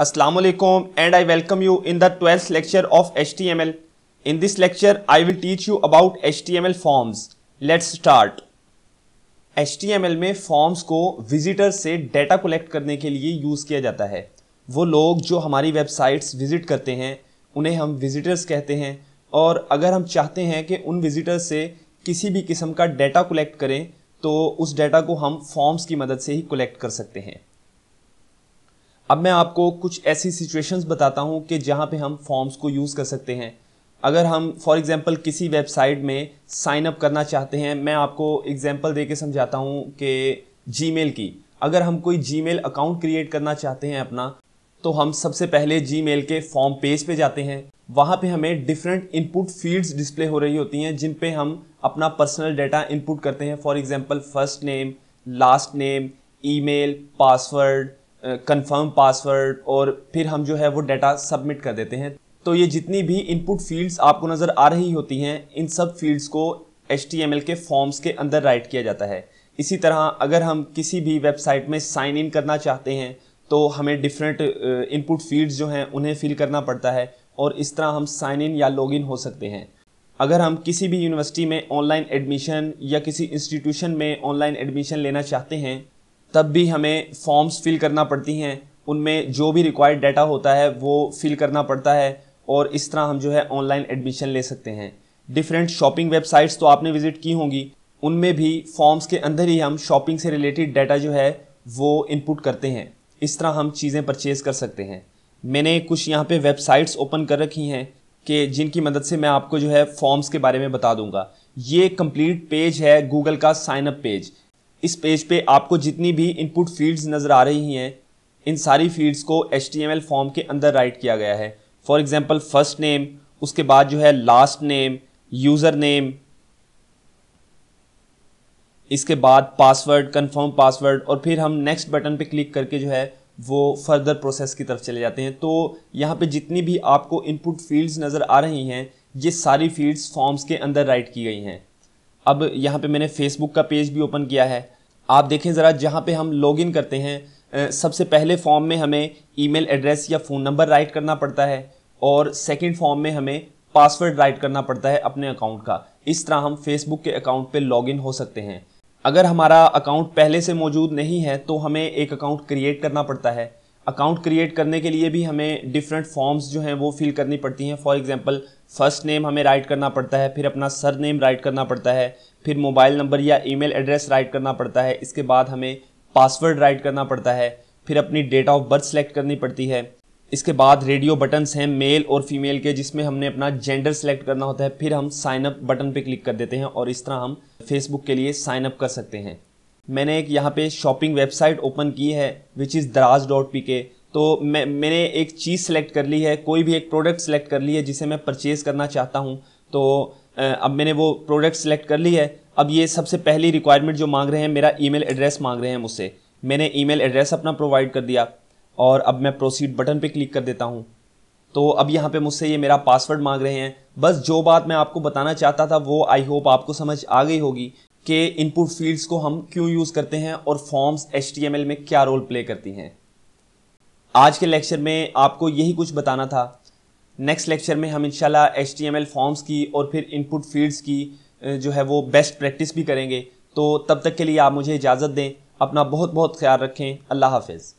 Assalamualaikum and I welcome you in the 12th lecture of HTML. In this lecture, I will teach you about HTML forms. Let's start. HTML में forms को visitor से data collect करने के लिए use किया जाता है। वो लोग जो हमारी वेबसाइट्स विजिट करते हैं उन्हें हम विजिटर्स कहते हैं, और अगर हम चाहते हैं कि उन विजिटर्स से किसी भी किस्म का डेटा कलेक्ट करें तो उस डेटा को हम फॉर्म्स की मदद से ही कलेक्ट कर सकते हैं। अब मैं आपको कुछ ऐसी सिचुएशंस बताता हूं कि जहां पे हम फॉर्म्स को यूज़ कर सकते हैं। अगर हम फॉर एग्जांपल किसी वेबसाइट में साइन अप करना चाहते हैं, मैं आपको एग्जांपल देके समझाता हूं कि जीमेल की। अगर हम कोई जीमेल अकाउंट क्रिएट करना चाहते हैं अपना, तो हम सबसे पहले जीमेल के फॉर्म पेज पे जाते हैं। वहाँ पे हमें डिफरेंट इनपुट फील्ड्स डिस्प्ले हो रही होती हैं जिन पे हम अपना पर्सनल डाटा इनपुट करते हैं। For example first name, last name, email, password, confirm password, और फिर हम जो है वो डाटा सबमिट कर देते हैं। तो ये जितनी भी इनपुट फील्ड्स आपको नज़र आ रही होती हैं, इन सब फील्ड्स को HTML के फॉर्म्स के अंदर राइट किया जाता है। इसी तरह अगर हम किसी भी वेबसाइट में साइन इन करना चाहते हैं तो हमें डिफरेंट इनपुट फील्ड्स जो हैं उन्हें फिल करना पड़ता है, और इस तरह हम साइन इन या लॉग इन हो सकते हैं। अगर हम किसी भी यूनिवर्सिटी में ऑनलाइन एडमिशन या किसी इंस्टीट्यूशन में ऑनलाइन एडमिशन लेना चाहते हैं, तब भी हमें फॉर्म्स फिल करना पड़ती हैं। उनमें जो भी रिक्वायर्ड डाटा होता है वो फिल करना पड़ता है, और इस तरह हम जो है ऑनलाइन एडमिशन ले सकते हैं। डिफरेंट शॉपिंग वेबसाइट्स तो आपने विजिट की होंगी, उनमें भी फॉर्म्स के अंदर ही हम शॉपिंग से रिलेटेड डाटा जो है वो इनपुट करते हैं। इस तरह हम चीज़ें परचेज़ कर सकते हैं। मैंने कुछ यहाँ पे वेबसाइट्स ओपन कर रखी हैं कि जिनकी मदद से मैं आपको जो है फॉर्म्स के बारे में बता दूंगा। ये कंप्लीट पेज है गूगल का साइन अप पेज। इस पेज पे आपको जितनी भी इनपुट फील्ड्स नज़र आ रही हैं, इन सारी फील्ड्स को HTML फॉर्म के अंदर राइट किया गया है। फॉर एग्जांपल फर्स्ट नेम, उसके बाद जो है लास्ट नेम, यूज़र नेम, इसके बाद पासवर्ड, कंफर्म पासवर्ड, और फिर हम नेक्स्ट बटन पे क्लिक करके जो है वो फर्दर प्रोसेस की तरफ चले जाते हैं। तो यहाँ पे जितनी भी आपको इनपुट फील्ड्स नज़र आ रही हैं, ये सारी फील्ड्स फॉर्म्स के अंदर राइट की गई हैं। अब यहाँ पे मैंने फेसबुक का पेज भी ओपन किया है। आप देखें ज़रा, जहाँ पे हम लॉगिन करते हैं, सबसे पहले फॉर्म में हमें ईमेल एड्रेस या फ़ोन नंबर राइट करना पड़ता है, और सेकंड फॉर्म में हमें पासवर्ड राइट करना पड़ता है अपने अकाउंट का। इस तरह हम फेसबुक के अकाउंट पे लॉगिन हो सकते हैं। अगर हमारा अकाउंट पहले से मौजूद नहीं है तो हमें एक अकाउंट क्रिएट करना पड़ता है। अकाउंट क्रिएट करने के लिए भी हमें डिफरेंट फॉर्म्स जो हैं वो फिल करनी पड़ती हैं। फॉर एग्जांपल फर्स्ट नेम हमें राइट करना पड़ता है, फिर अपना सर नेम राइट करना पड़ता है, फिर मोबाइल नंबर या ईमेल एड्रेस राइट करना पड़ता है, इसके बाद हमें पासवर्ड राइट करना पड़ता है, फिर अपनी डेट ऑफ बर्थ सेलेक्ट करनी पड़ती है। इसके बाद रेडियो बटन्स हैं मेल और फीमेल के, जिसमें हमने अपना जेंडर सेलेक्ट करना होता है। फिर हम साइन अप बटन पे क्लिक कर देते हैं, और इस तरह हम फेसबुक के लिए साइन अप कर सकते हैं। मैंने एक यहाँ पे शॉपिंग वेबसाइट ओपन की है विच इज़ daraz.pk। तो मैंने एक चीज़ सेलेक्ट कर ली है, कोई भी एक प्रोडक्ट सेलेक्ट कर ली है जिसे मैं परचेज़ करना चाहता हूँ। तो अब मैंने वो प्रोडक्ट सेलेक्ट कर ली है। अब ये सबसे पहली रिक्वायरमेंट जो मांग रहे हैं, मेरा ईमेल एड्रेस मांग रहे हैं मुझसे। मैंने ईमेल एड्रेस अपना प्रोवाइड कर दिया, और अब मैं प्रोसीड बटन पे क्लिक कर देता हूँ। तो अब यहाँ पे मुझसे ये मेरा पासवर्ड मांग रहे हैं। बस जो बात मैं आपको बताना चाहता था वो आई होप आपको समझ आ गई होगी कि इनपुट फील्ड्स को हम क्यों यूज़ करते हैं और फॉर्म्स HTML में क्या रोल प्ले करती हैं। आज के लेक्चर में आपको यही कुछ बताना था। नेक्स्ट लेक्चर में हम इंशाल्लाह HTML फॉर्म्स की और फिर इनपुट फील्ड्स की जो है वो बेस्ट प्रैक्टिस भी करेंगे। तो तब तक के लिए आप मुझे इजाज़त दें। अपना बहुत बहुत ख्याल रखें। अल्लाह हाफ़िज़।